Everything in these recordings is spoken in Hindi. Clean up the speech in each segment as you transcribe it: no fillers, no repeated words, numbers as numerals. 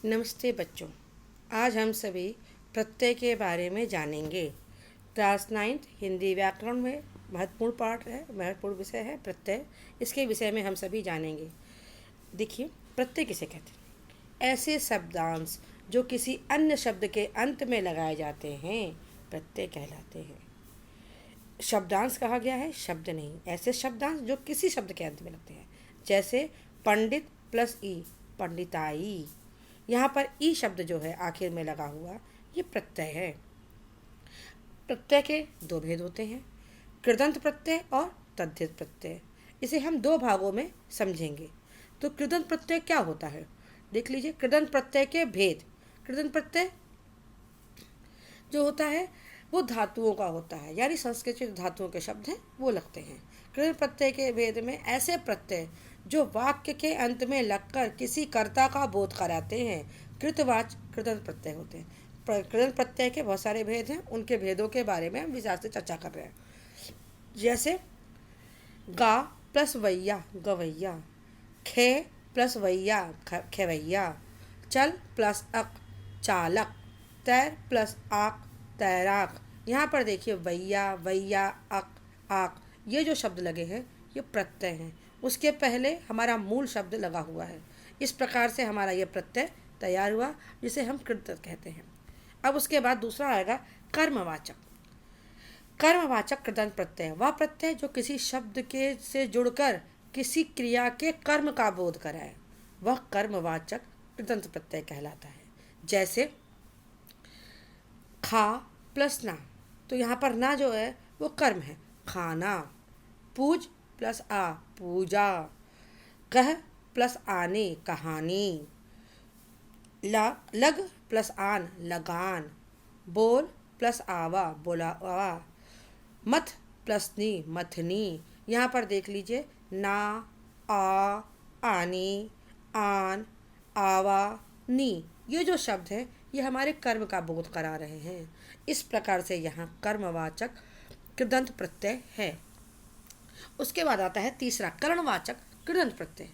नमस्ते बच्चों। आज हम सभी प्रत्यय के बारे में जानेंगे। क्लास 9th हिंदी व्याकरण में महत्वपूर्ण पाठ है, महत्वपूर्ण विषय है प्रत्यय। इसके विषय में हम सभी जानेंगे। देखिए, प्रत्यय किसे कहते हैं? ऐसे शब्दांश जो किसी अन्य शब्द के अंत में लगाए जाते हैं प्रत्यय कहलाते हैं। शब्दांश कहा गया है, शब्द नहीं। ऐसे शब्दांश जो किसी शब्द के अंत में लगते हैं, जैसे पंडित प्लस ई, पंडिताई। यहाँ पर ई शब्द जो है आखिर में लगा हुआ, ये प्रत्यय है। प्रत्यय के दो भेद होते हैं, कृदंत प्रत्यय और तद्धित प्रत्यय। इसे हम दो भागों में समझेंगे। तो कृदंत प्रत्यय क्या होता है, देख लीजिए। कृदंत प्रत्यय के भेद। कृदंत प्रत्यय जो होता है वो धातुओं का होता है, यानी संस्कृत के धातुओं के शब्द हैं वो लगते हैं। कृदंत प्रत्यय के भेद में ऐसे प्रत्यय जो वाक्य के अंत में लगकर किसी कर्ता का बोध कराते हैं कृतवाच कृदंत प्रत्यय होते हैं। कृदंत प्रत्यय के बहुत सारे भेद हैं, उनके भेदों के बारे में हम विचार से चर्चा कर रहे हैं। जैसे गा प्लस वैया गवैया, खे प्लस वैया खेवैया, चल प्लस अक चालक, तैर प्लस आक तैराक। यहाँ पर देखिए वैया वैया अक आक, ये जो शब्द लगे हैं ये प्रत्यय हैं। उसके पहले हमारा मूल शब्द लगा हुआ है। इस प्रकार से हमारा ये प्रत्यय तैयार हुआ, जिसे हम कृत कहते हैं। अब उसके बाद दूसरा आएगा कर्मवाचक। कर्मवाचक कृदंत प्रत्यय वह प्रत्यय जो किसी शब्द के से जुड़कर किसी क्रिया के कर्म का बोध कराए, वह कर्मवाचक कृदंत प्रत्यय कहलाता है। जैसे खा प्लस ना, तो यहाँ पर ना जो है वो कर्म है, खाना। पूज प्लस आ, पूजा। कह प्लस आने, कहानी। लग प्लस आन, लगान। बोल प्लस आवा, बोलावा। मथ प्लस नी, मथनी। यहाँ पर देख लीजिए ना, आ, आनी, आन, आवा, नी, ये जो शब्द हैं ये हमारे कर्म का बोध करा रहे हैं। इस प्रकार से यहाँ कर्मवाचक कृदंत प्रत्यय है। उसके बाद आता है तीसरा करणवाचक कृदंत प्रत्यय।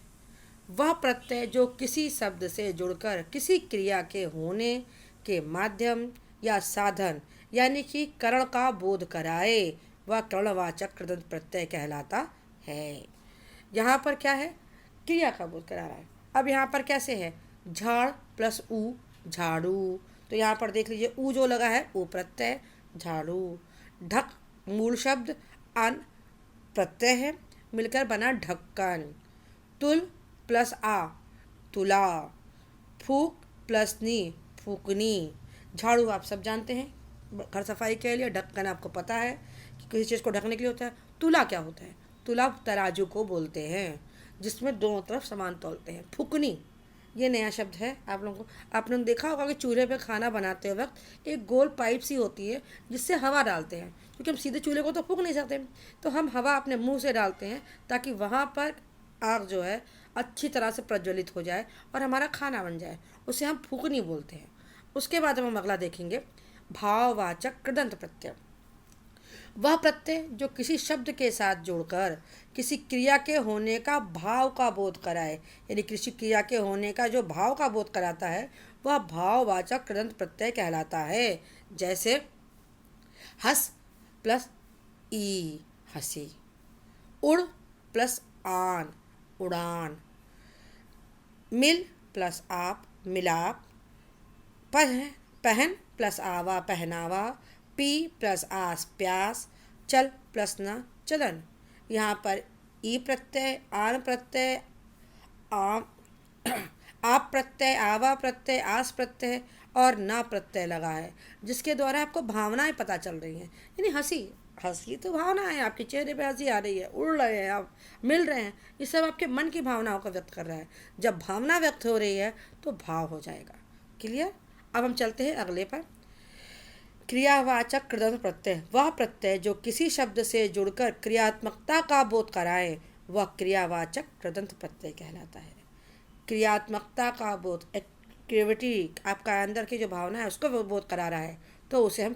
वह प्रत्यय जो किसी शब्द से जुड़कर किसी क्रिया के होने के माध्यम या साधन यानी कि करण का बोध कराए, वह करणवाचक कृदंत प्रत्यय कहलाता है। यहाँ पर क्या है, क्रिया का बोध करा रहा है। अब यहाँ पर कैसे है, झाड़ प्लस ऊ, झाड़ू। तो यहाँ पर देख लीजिए ऊ जो लगा है ऊ प्रत्यय, झाड़ू। ढक मूल शब्द, अन प्रत्यय है, मिलकर बना ढक्कन। तुल प्लस आ, तुला। फूक प्लस नी, फूकनी। झाड़ू आप सब जानते हैं, घर सफाई के लिए। ढक्कन आपको पता है कि किसी चीज़ को ढकने के लिए होता है। तुला क्या होता है, तुला तराजू को बोलते हैं, जिसमें दोनों तरफ सामान तौलते हैं। फूकनी ये नया शब्द है आप लोगों को। आपने देखा होगा कि चूल्हे पे खाना बनाते वक्त एक गोल पाइप सी होती है जिससे हवा डालते हैं, क्योंकि हम सीधे चूल्हे को तो फूक नहीं सकते, तो हम हवा अपने मुंह से डालते हैं ताकि वहाँ पर आग जो है अच्छी तरह से प्रज्वलित हो जाए और हमारा खाना बन जाए। उसे हम फूकनी बोलते हैं। उसके बाद हम अगला देखेंगे भाववाचक कृदंत प्रत्यय। वह प्रत्यय जो किसी शब्द के साथ जुड़कर किसी क्रिया के होने का भाव का बोध कराए, यानी किसी क्रिया के होने का जो भाव का बोध कराता है, वह भाववाचक कृदंत प्रत्यय कहलाता है। जैसे हस प्लस ई, हंसी। उड़ प्लस आन, उड़ान। मिल प्लस आप, मिलाप। पहन प्लस आवा, पहनावा। पी प्लस आस, प्यास। चल प्लस न, चलन। यहाँ पर ई प्रत्यय, आन प्रत्यय, आम आप प्रत्यय, आवा प्रत्यय, आस प्रत्यय और ना प्रत्यय लगा है, जिसके द्वारा आपको भावनाएं पता चल रही हैं। यानी हंसी, हंसी तो भावना है, आपके चेहरे पे हंसी आ रही है, उड़ रहे हैं आप, मिल रहे हैं, ये सब आपके मन की भावनाओं को व्यक्त कर रहा है। जब भावना व्यक्त हो रही है तो भाव हो जाएगा। क्लियर। अब हम चलते हैं अगले पर। क्रियावाचक कृदंत प्रत्यय वह प्रत्यय जो किसी शब्द से जुड़कर क्रियात्मकता का बोध कराए, वह क्रियावाचक कृदंत प्रत्यय कहलाता है। क्रियात्मकता का बोध, एक्टिविटी, आपका अंदर की जो भावना है उसको बोध करा रहा है, तो उसे हम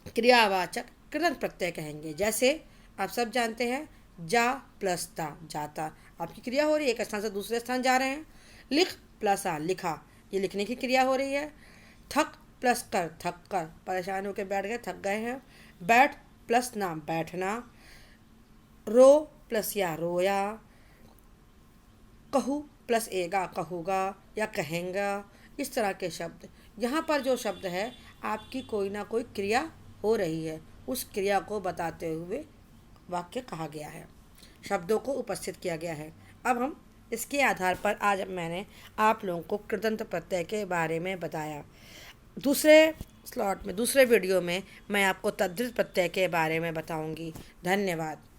क्रियावाचक कृदंत प्रत्यय कहेंगे। जैसे आप सब जानते हैं जा प्लस ता, जाता। आपकी क्रिया हो रही है, एक स्थान से दूसरे स्थान जा रहे हैं। लिख प्लस आ लिखा, ये लिखने की क्रिया हो रही है। थक प्लस कर थक कर, परेशान होकर बैठ गए, थक गए हैं। बैठ प्लस ना बैठना। रो प्लस या रोया। कहूँ प्लस एगा कहूँगा या कहेंगा, इस तरह के शब्द। यहाँ पर जो शब्द है आपकी कोई ना कोई क्रिया हो रही है, उस क्रिया को बताते हुए वाक्य कहा गया है, शब्दों को उपस्थित किया गया है। अब हम इसके आधार पर आज मैंने आप लोगों को कृदंत प्रत्यय के बारे में बताया। दूसरे स्लॉट में, दूसरे वीडियो में मैं आपको तद्धित प्रत्यय के बारे में बताऊंगी। धन्यवाद।